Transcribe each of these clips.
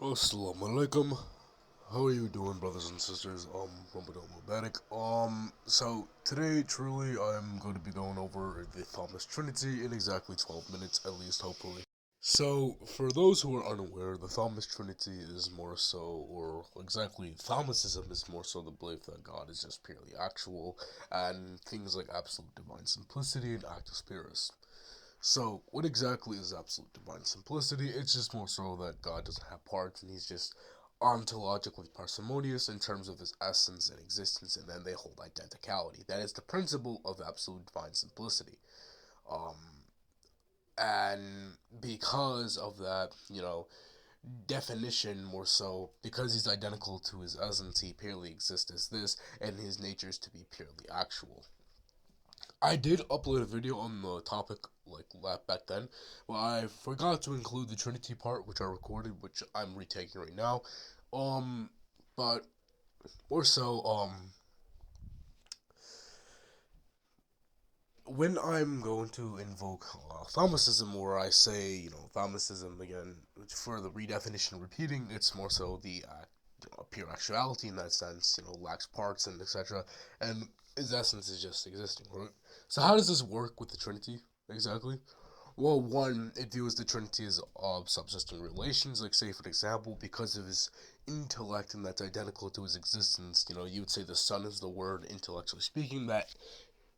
Assalamu alaikum. How are you doing, brothers and sisters? Ramadan Mubarak. So today, truly, I'm going to be going over the Thomas Trinity in exactly 12 minutes, at least, hopefully. So, for those who are unaware, the Thomas Trinity is more so, or exactly, Thomasism is more so the belief that God is just purely actual, and things like absolute divine simplicity and actus purus. So, what exactly is absolute divine simplicity? It's just more so that God doesn't have parts and he's just ontologically parsimonious in terms of his essence and existence, and then they hold identicality. That is the principle of absolute divine simplicity. Um, and because of that, definition more so, because he's identical to his essence, he purely exists as this, and his nature is to be purely actual. I did upload a video on the topic like back then, but I forgot to include the Trinity part, which I recorded, which I'm retaking right now. Um, but more so, when I'm going to invoke Thomasism, where I say, Thomasism again, for the redefinition repeating, it's more so the pure actuality in that sense, lacks parts and etc. And its essence is just existing, right? So how does this work with the Trinity exactly? Well, one, it views the Trinity as subsisting relations. Like, say, for example, because of his intellect and that's identical to his existence, you would say the Son is the Word, intellectually speaking. That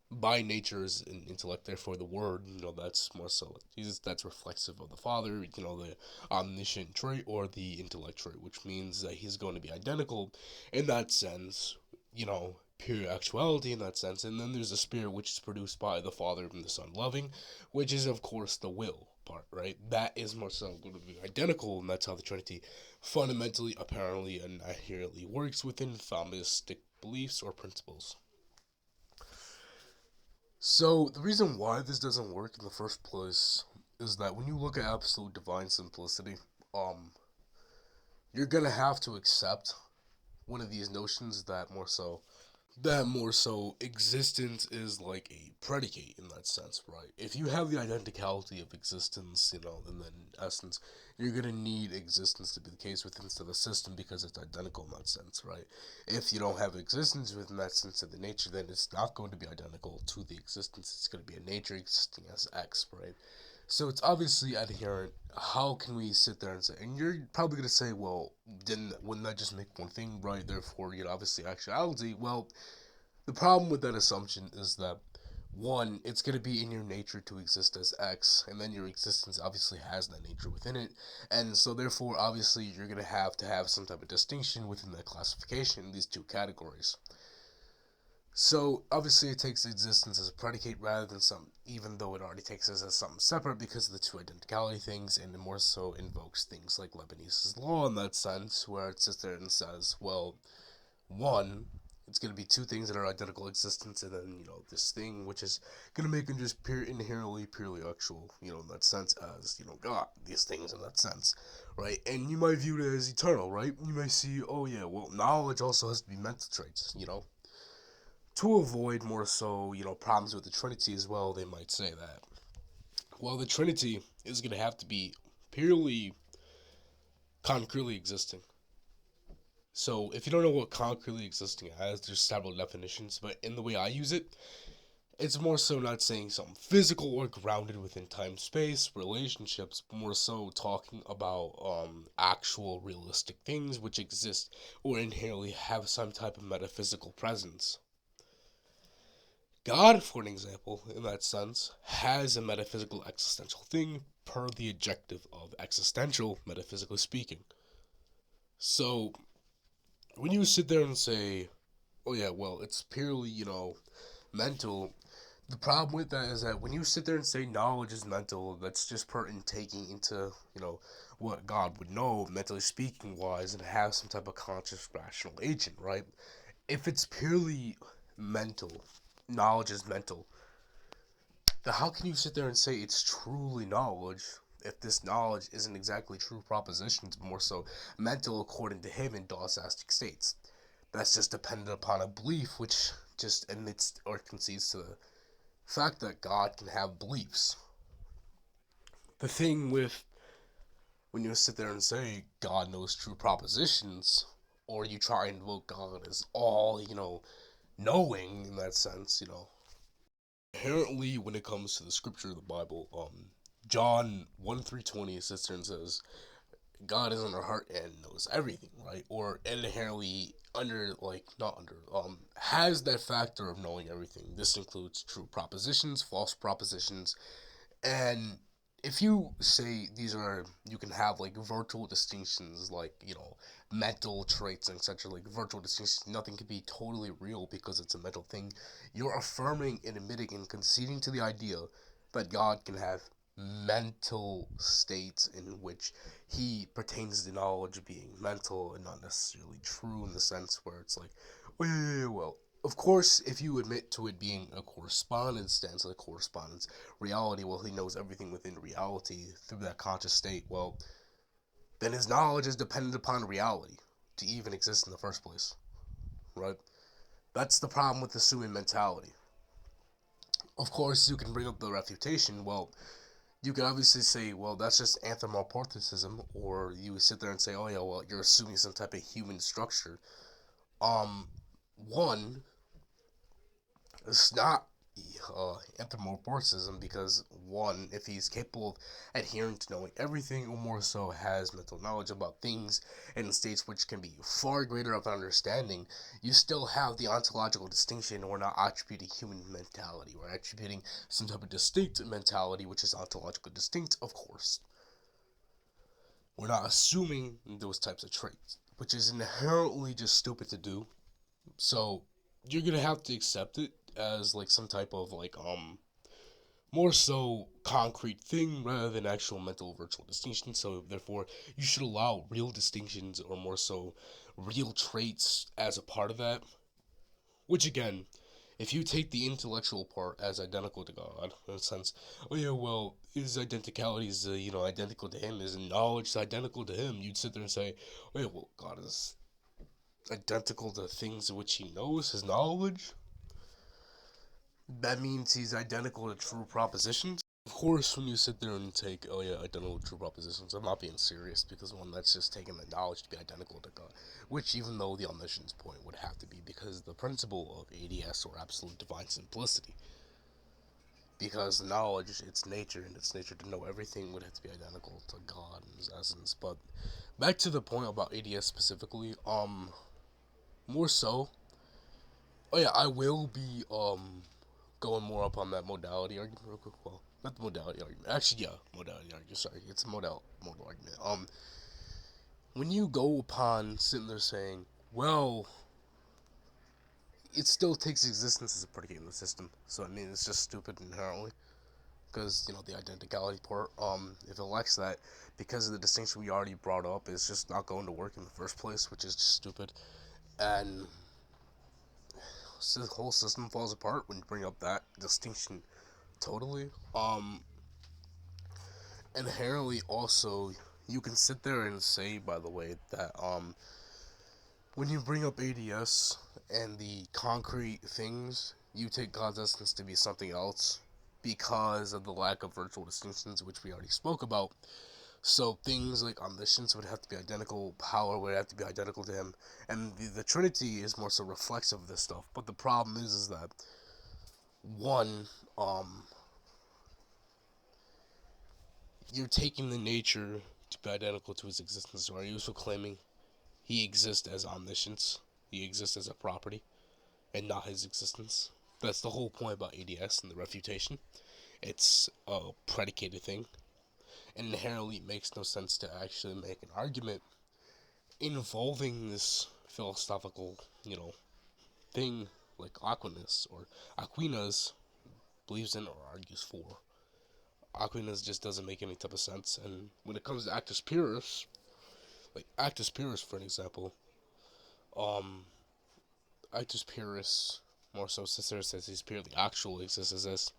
by nature is an intellect, therefore the Word, that's more so Jesus. That's reflexive of the Father, the omniscient trait or the intellect trait, which means that he's going to be identical in that sense. Pure actuality in that sense. And then there's the spirit, which is produced by the Father and the Son loving, which is of course the will part, right? That is more so going to be identical, and that's how the Trinity fundamentally, apparently, and inherently works within Thomistic beliefs or principles. So the reason why this doesn't work in the first place is that when you look at absolute divine simplicity, um, you're gonna have to accept one of these notions that more so existence is like a predicate in that sense, right? If you have the identicality of existence, and then essence, you're gonna need existence to be the case within the system because it's identical in that sense, right? If you don't have existence within that sense of the nature, then it's not going to be identical to the existence. It's going to be a nature existing as X, right? So it's obviously adherent. How can we sit there and say? And you're probably gonna say, well, wouldn't that just make one thing right? Therefore, obviously actuality. Well, the problem with that assumption is that one, it's going to be in your nature to exist as X, and then your existence obviously has that nature within it, and so therefore, obviously, you're going to have some type of distinction within that classification, these two categories. So obviously, it takes existence as a predicate rather than some, even though it already takes us as something separate because of the two identicality things, and it more so invokes things like Leibniz's law in that sense, where it sits there and says, well, one, it's going to be two things that are identical existence, and then this thing which is going to make them just inherently purely actual, in that sense, as God, these things in that sense, right? And you might view it as eternal, right? You may see, oh yeah, well, knowledge also has to be mental traits, to avoid more so problems with the Trinity as well. They might say that, well, the Trinity is going to have to be purely concretely existing. So if you don't know what concretely existing is, there's several definitions, but in the way I use it, it's more so not saying something physical or grounded within time space relationships, but more so talking about actual realistic things which exist or inherently have some type of metaphysical presence. God, for an example, in that sense, has a metaphysical existential thing per the adjective of existential, metaphysically speaking. So when you sit there and say, oh yeah, well, it's purely, mental. The problem with that is that when you sit there and say knowledge is mental, that's just per in taking into, what God would know, mentally speaking wise, and have some type of conscious rational agent, right? If it's purely mental, knowledge is mental, then how can you sit there and say it's truly knowledge if this knowledge isn't exactly true propositions, but more so mental according to him in Dawsastic states? That's just dependent upon a belief which just admits or concedes to the fact that God can have beliefs. The thing with when you sit there and say God knows true propositions, or you try and invoke God as all, knowing in that sense, inherently when it comes to the scripture of the Bible, John 1:320 sits there and says, God is in our heart and knows everything, right? Or inherently under, like, not under, has that factor of knowing everything. This includes true propositions, false propositions, and if you say these are, you can have like virtual distinctions, like, mental traits and such, like virtual distinctions, nothing can be totally real because it's a mental thing. You're affirming and admitting and conceding to the idea that God can have mental states in which he pertains to knowledge being mental and not necessarily true, in the sense where it's like, oh, yeah, well, of course, if you admit to it being a correspondence stance, like correspondence reality, well, he knows everything within reality through that conscious state, well, then his knowledge is dependent upon reality to even exist in the first place, right? That's the problem with assuming mentality. Of course, you can bring up the refutation. Well, you can obviously say, well, that's just anthropomorphism, or you sit there and say, oh yeah, well, you're assuming some type of human structure. Um, one, it's not anthropomorphism, because one, if he's capable of adhering to knowing everything, or more so has mental knowledge about things in states which can be far greater of understanding, you still have the ontological distinction. We're not attributing human mentality, we're attributing some type of distinct mentality, which is ontologically distinct, of course. We're not assuming those types of traits, which is inherently just stupid to do. So you're gonna have to accept it as like some type of like more so concrete thing rather than actual mental virtual distinction. So therefore you should allow real distinctions, or more so real traits, as a part of that. Which again, if you take the intellectual part as identical to God, in a sense, oh yeah, well, his identicality is, identical to him, his knowledge is identical to him, you'd sit there and say, oh yeah, well, God is identical to things which he knows, his knowledge. That means he's identical to true propositions. Of course, when you sit there and take, oh yeah, identical to true propositions, I'm not being serious, because one, that's just taking the knowledge to be identical to God, which, even though the omniscience point would have to be, because the principle of ADS, or absolute divine simplicity, because knowledge, its nature, and its nature to know everything, would have to be identical to God in his essence. But back to the point about ADS specifically, more so, oh yeah, I will be going more up on that modality argument real quick. Well, not the modality argument. Actually, yeah, modality argument. Sorry, it's a modal argument. When you go upon sitting there saying, well, it still takes existence as a predicate in the system. So I mean, it's just stupid inherently, because the identicality part. If it elects that, because of the distinction we already brought up, it's just not going to work in the first place, which is just stupid, and the whole system falls apart when you bring up that distinction. Totally. Inherently, also, you can sit there and say, by the way, that when you bring up ADS and the concrete things, you take God's essence to be something else because of the lack of virtual distinctions, which we already spoke about. So things like omniscience would have to be identical, power would have to be identical to him, and the Trinity is more so reflexive of this stuff. But the problem is that one, you're taking the nature to be identical to his existence, or are you also claiming he exists as omniscience, he exists as a property, and not his existence? That's the whole point about ADS and the refutation. It's a predicated thing, and inherently it makes no sense to actually make an argument involving this philosophical, thing like Aquinas believes in or argues for. Aquinas just doesn't make any type of sense, and when it comes to Actus Purus, like Actus Purus for an example, um, Actus Purus more so says he's purely actual, exists as this,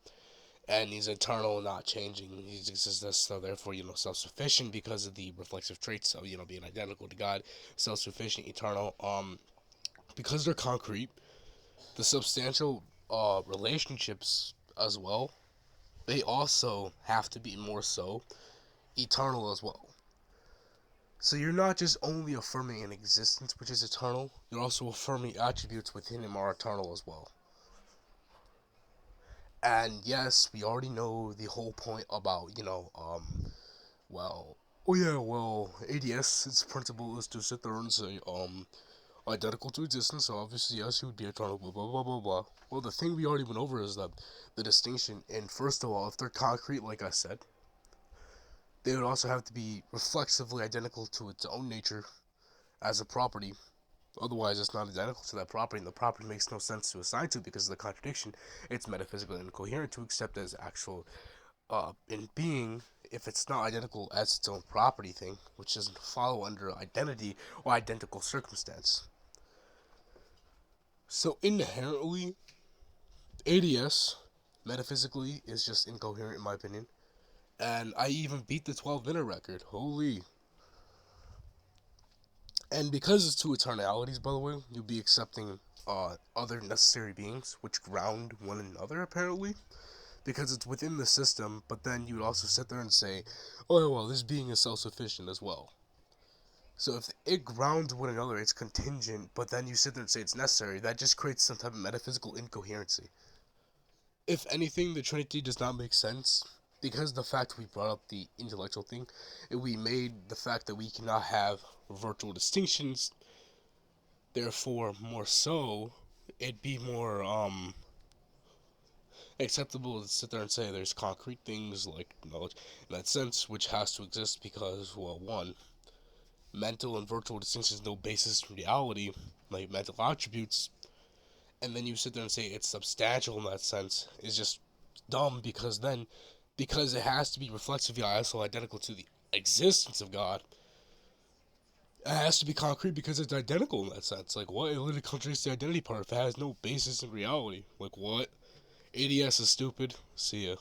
and he's eternal, not changing. He exists as, so therefore, self-sufficient because of the reflexive traits of, being identical to God, self-sufficient, eternal. Because they're concrete, the substantial relationships as well, they also have to be more so eternal as well. So you're not just only affirming an existence which is eternal, you're also affirming attributes within him are eternal as well. And yes, we already know the whole point about, well, oh yeah, well, ADS, its principle is to sit there and say, identical to existence, so obviously yes, he would be eternal, blah, blah, blah, blah, blah. Well, the thing we already went over is that the distinction, and first of all, if they're concrete, like I said, they would also have to be reflexively identical to its own nature as a property. Otherwise, it's not identical to that property, and the property makes no sense to assign to because of the contradiction. It's metaphysically incoherent to accept as actual in being if it's not identical as its own property thing, which doesn't follow under identity or identical circumstance. So inherently, ADS metaphysically is just incoherent in my opinion. And I even beat the 12-minute record. Holy. And because it's two eternalities, by the way, you'll be accepting other necessary beings, which ground one another, apparently. Because it's within the system, but then you would also sit there and say, oh, well, this being is self-sufficient as well. So if it grounds one another, it's contingent, but then you sit there and say it's necessary, that just creates some type of metaphysical incoherency. If anything, the Trinity does not make sense, because the fact we brought up the intellectual thing, we made the fact that we cannot have virtual distinctions, therefore, more so, it'd be more, acceptable to sit there and say there's concrete things like knowledge in that sense, which has to exist because, well, one, mental and virtual distinctions no basis in reality, like mental attributes, and then you sit there and say it's substantial in that sense is just dumb because it has to be reflexively also identical to the existence of God. It has to be concrete because it's identical in that sense. Like, what? It literally contradicts the identity part if it has no basis in reality. Like, what? ADS is stupid. See ya.